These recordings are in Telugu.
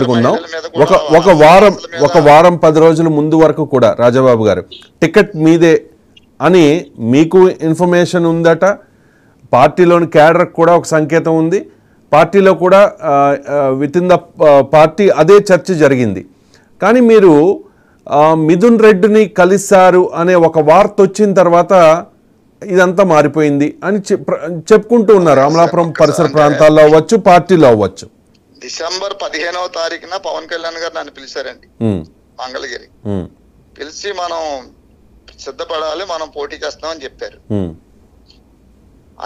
పెట్టుకుందాం. ఒక వారం 10 రోజుల ముందు వరకు కూడా రాజాబాబు గారు టికెట్ మీదే అని మీకు ఇన్ఫర్మేషన్ ఉందట. పార్టీలోని క్యాడర్ కూడా ఒక సంకేతం ఉంది. పార్టీలో కూడా విత్ ఇన్ ద పార్టీ అదే చర్చ జరిగింది. కానీ మీరు మిథున్ రెడ్డిని కలిశారు అనే ఒక వార్త వచ్చిన తర్వాత ఇదంతా మారిపోయింది అని చెప్పుకుంటూ ఉన్నారు. అమలాపురం పరిసర ప్రాంతాల్లో అవ్వచ్చు, పార్టీలో అవ్వచ్చు. డిసెంబర్ 15వ తారీఖున పవన్ కళ్యాణ్ గారు నన్ను పిలిచారండి మంగళగిరి. పిలిచి మనం సిద్ధపడాలి, మనం పోటీ చేస్తామని చెప్పారు.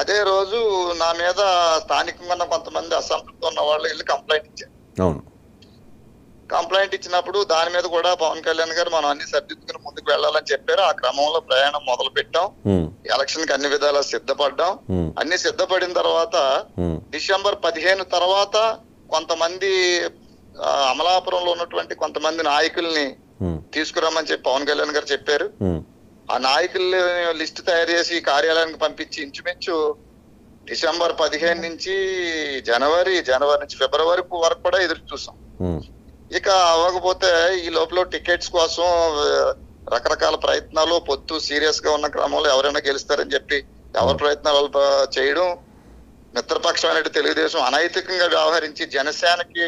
అదే రోజు నా మీద స్థానికంగా ఉన్న కొంతమంది అసంతృప్తి ఉన్న వాళ్ళు వెళ్ళి కంప్లైంట్ ఇచ్చారు. కంప్లైంట్ ఇచ్చినప్పుడు దాని మీద కూడా పవన్ కళ్యాణ్ గారు మనం అన్ని సర్దిద్దుకుని ముందుకు వెళ్ళాలని చెప్పారు. ఆ క్రమంలో ప్రయాణం మొదలు పెట్టాం. ఎలక్షన్ కి అన్ని విధాలా సిద్ధపడ్డాం. అన్ని సిద్ధపడిన తర్వాత డిసెంబర్ 15 తర్వాత కొంతమంది అమలాపురంలో ఉన్నటువంటి కొంతమంది నాయకుల్ని తీసుకురామని చెప్పి పవన్ కళ్యాణ్ గారు చెప్పారు. ఆ నాయకుల్ని లిస్ట్ తయారు చేసి కార్యాలయానికి పంపించి ఇంచుమించు డిసెంబర్ 15 నుంచి జనవరి నుంచి ఫిబ్రవరి వరకు కూడా ఎదురు చూసాం. ఇక అవ్వకపోతే ఈ లోపల టికెట్స్ కోసం రకరకాల ప్రయత్నాలు, పొత్తు సీరియస్ గా ఉన్న క్రమంలో ఎవరైనా గెలుస్తారని చెప్పి ఎవరి ప్రయత్నాలు చేయడం, మిత్రపక్షమైన తెలుగుదేశం అనైతికంగా వ్యవహరించి జనసేనకి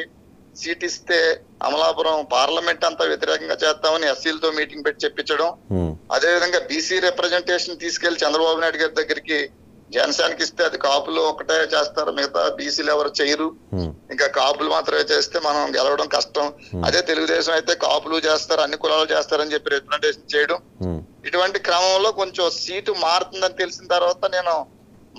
సీట్ ఇస్తే అమలాపురం పార్లమెంట్ అంతా వ్యతిరేకంగా చేస్తామని ఎస్సీలతో మీటింగ్ పెట్టి చెప్పించడం, అదేవిధంగా బీసీ రిప్రజెంటేషన్ తీసుకెళ్లి చంద్రబాబు నాయుడు గారి దగ్గరికి జనసేనకి ఇస్తే అది కాపులు ఒకటే చేస్తారు, మిగతా బీసీలు ఎవరు చేయరు, ఇంకా కాపులు మాత్రమే చేస్తే మనం గెలవడం కష్టం. అదే తెలుగుదేశం అయితే కాపులు చేస్తారు, అన్ని కులాలు చేస్తారని చెప్పి రిప్రజెంటేషన్ చేయడం. ఇటువంటి క్రమంలో కొంచెం సీటు మారుతుందని తెలిసిన తర్వాత నేను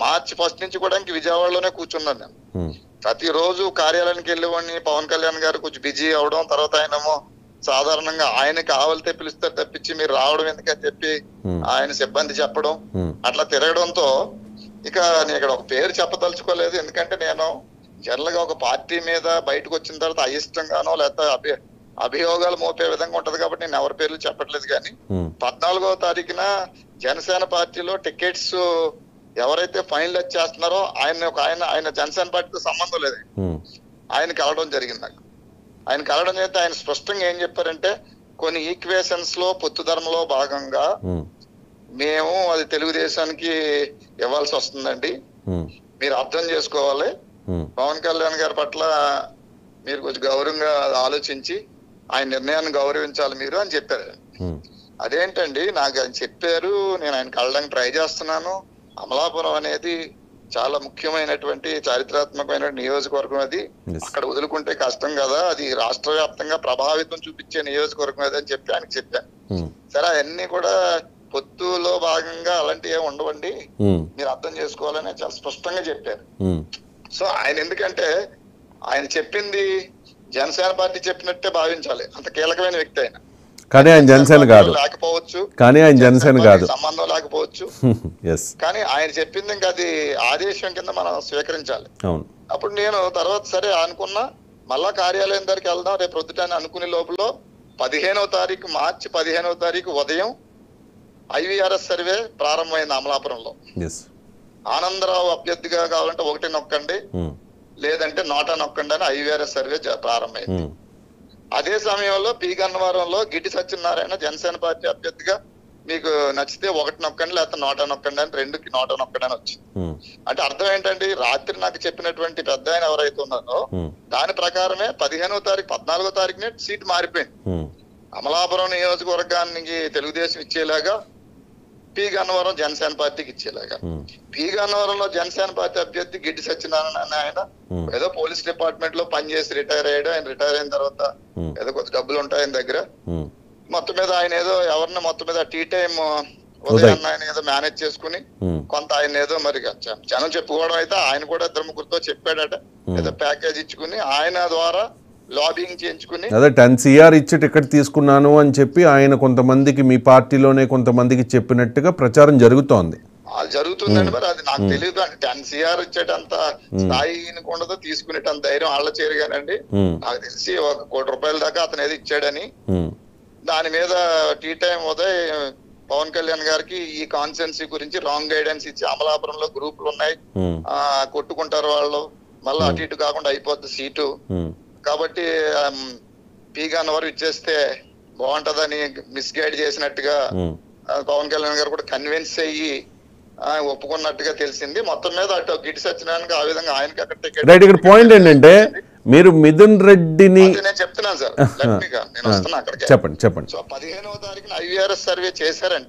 మార్చి 1 నుంచి కూడా ఇంక విజయవాడలోనే కూర్చున్నాను. నేను ప్రతిరోజు కార్యాలయానికి వెళ్ళేవాడిని. పవన్ కళ్యాణ్ గారు కొంచెం బిజీ అవడం, తర్వాత ఆయనేమో సాధారణంగా ఆయనకి ఆవలితే పిలుస్తారు తప్పించి మీరు రావడం ఎందుకని చెప్పి ఆయన సిబ్బంది చెప్పడం, అట్లా తిరగడంతో ఇక నేను ఇక్కడ ఒక పేరు చెప్పదలుచుకోలేదు. ఎందుకంటే నేను జనరల్ గా ఒక పార్టీ మీద బయటకు వచ్చిన తర్వాత అయిష్టంగానో లేకపోతే అభియోగాలు మోపే విధంగా ఉంటది కాబట్టి నేను ఎవరి పేర్లు చెప్పట్లేదు. కానీ 14వ తారీఖున జనసేన పార్టీలో టికెట్స్ ఎవరైతే ఫైనల్ చేస్తున్నారో ఆయన జనసేన పార్టీతో సంబంధం లేదు, ఆయన కలవడం జరిగింది. నాకు ఆయన కలవడం చేస్తే ఆయన స్పష్టంగా ఏం చెప్పారంటే కొన్ని ఈక్వేషన్స్ లో పొత్తు ధర్మలో భాగంగా మేము అది తెలుగుదేశానికి ఇవ్వాల్సి వస్తుందండి, మీరు అర్థం చేసుకోవాలి, పవన్ కళ్యాణ్ గారి పట్ల మీరు కొంచెం గౌరవంగా ఆలోచించి ఆయన నిర్ణయాన్ని గౌరవించాలి మీరు అని చెప్పారు. అదేంటండి నాకు ఆయన చెప్పారు, నేను ఆయన కలవడానికి ట్రై చేస్తున్నాను. అమలాపురం అనేది చాలా ముఖ్యమైనటువంటి చారిత్రాత్మకమైన నియోజకవర్గం, అది అక్కడ వదులుకుంటే కష్టం కదా, అది రాష్ట్ర వ్యాప్తంగా ప్రభావితం చూపించే నియోజకవర్గం అది అని చెప్పి ఆయనకి చెప్పాను. సరే అవన్నీ కూడా పొత్తులో భాగంగా అలాంటివి ఏమి ఉండవండి, మీరు అర్థం చేసుకోవాలని చాలా స్పష్టంగా చెప్పారు. సో ఆయన ఎందుకంటే ఆయన చెప్పింది జనసేన పార్టీ చెప్పినట్టే భావించాలి, అంత కీలకమైన వ్యక్తి ఆయన. కానీ ఆయన జనసేన కాదు, లేకపోవచ్చు, కానీ ఆయన జనసేన కాదు, సంబంధం లేకపోవచ్చు, కానీ ఆయన చెప్పింది ఇంకా అది ఆదేశం కింద మనం స్వీకరించాలి. అప్పుడు నేను తర్వాత సరే అనుకున్నా, మళ్ళా కార్యాలయం దగ్గరికి వెళ్దాం రేపు ప్రొద్దుటాన్ని అనుకునే లోపల 15వ తారీఖు మార్చి 15వ తారీఖు ఉదయం IVRS సర్వే ప్రారంభమైంది అమలాపురంలో. ఆనందరావు అభ్యర్థిగా కావాలంటే 1 నొక్కండి, లేదంటే 100 నొక్కండి అని IVRS సర్వే ప్రారంభమైంది. అదే సమయంలో పి గన్నవరంలో గిడ్డి సత్యనారాయణ జనసేన పార్టీ అభ్యర్థిగా మీకు నచ్చితే 1 నొక్కండి లేకపోతే 100 నొక్కండి అని 2కి 100 నొక్కండి అని వచ్చింది. అంటే అర్థం ఏంటంటే రాత్రి నాకు చెప్పినటువంటి పెద్ద ఆయన ఎవరైతే ఉన్నారో దాని ప్రకారమే 15వ తారీఖు 14వ తారీఖునే సీట్ మారిపోయింది. అమలాపురం నియోజకవర్గానికి తెలుగుదేశం ఇచ్చేలాగా పి గన్నవరం జనసేన పార్టీకి ఇచ్చేలాగా. పి గన్నవరంలో జనసేన పార్టీ అభ్యర్థి గిడ్డి సత్యనారాయణ అనే ఆయన ఏదో పోలీస్ డిపార్ట్మెంట్ లో పనిచేసి రిటైర్ అయ్యాడు. ఆయన రిటైర్ అయిన తర్వాత ఏదో కొద్ది డబ్బులు ఉంటాయి ఆయన దగ్గర. మొత్తం మీద ఆయన ఏదో ఎవరిని మొత్తం మీద టీ టైం ఉదయాన్ని ఆయన ఏదో మేనేజ్ చేసుకుని కొంత ఆయన ఏదో మరి జనం చెప్పుకోవడం అయితే ఆయన కూడా 2-3తో చెప్పాడట, ఏదో ప్యాకేజ్ ఇచ్చుకుని ఆయన ద్వారా లాబింగ్ చేయించుకుని అదే 10 CR ఇచ్చి టికెట్ తీసుకున్నాను అని చెప్పి ఆయన కొంతమందికి మీ పార్టీలోనే కొంతమందికి చెప్పినట్టుగా ప్రచారం జరుగుతోంది. జరుగుతుందండి, మరి అది నాకు తెలియదు. అంటే 10 CR ఇచ్చేటంత స్థాయి ఉండదు, తీసుకునేటంత ధైర్యం వాళ్ళ చేరుగానండి. నాకు తెలిసి 1 కోటి రూపాయల దాకా అతను ఏదో ఇచ్చాడని దాని మీద టీ టైం ఉదయం పవన్ కళ్యాణ్ గారికి ఈ కాన్స్టిట్యున్సీ గురించి రాంగ్ గైడెన్స్ ఇచ్చి అమలాపురంలో గ్రూపులు ఉన్నాయి, కొట్టుకుంటారు వాళ్ళు, మళ్ళీ అటు ఇటు కాకుండా అయిపోద్ది సీటు, కాబట్టి పి గన్నవరం ఇచ్చేస్తే బాగుంటదని మిస్గైడ్ చేసినట్టుగా పవన్ కళ్యాణ్ గారు కూడా కన్విన్స్ అయ్యి ఒప్పుకున్నట్టుగా తెలిసింది. మొత్తం మీద అటు గిట్టి సత్యనారాయణకి ఆ విధంగా ఆయనకి అక్కడ టికెట్. రైట్, ఇక్కడ పాయింట్ ఏంటంటే మీరు మిథున్ రెడ్డిని నేను చెప్తున్నాను సార్, నేను వస్తున్నా అక్కడికి. చెప్పండి. సో 15వ తారీఖున IVRS సర్వే చేశారంటే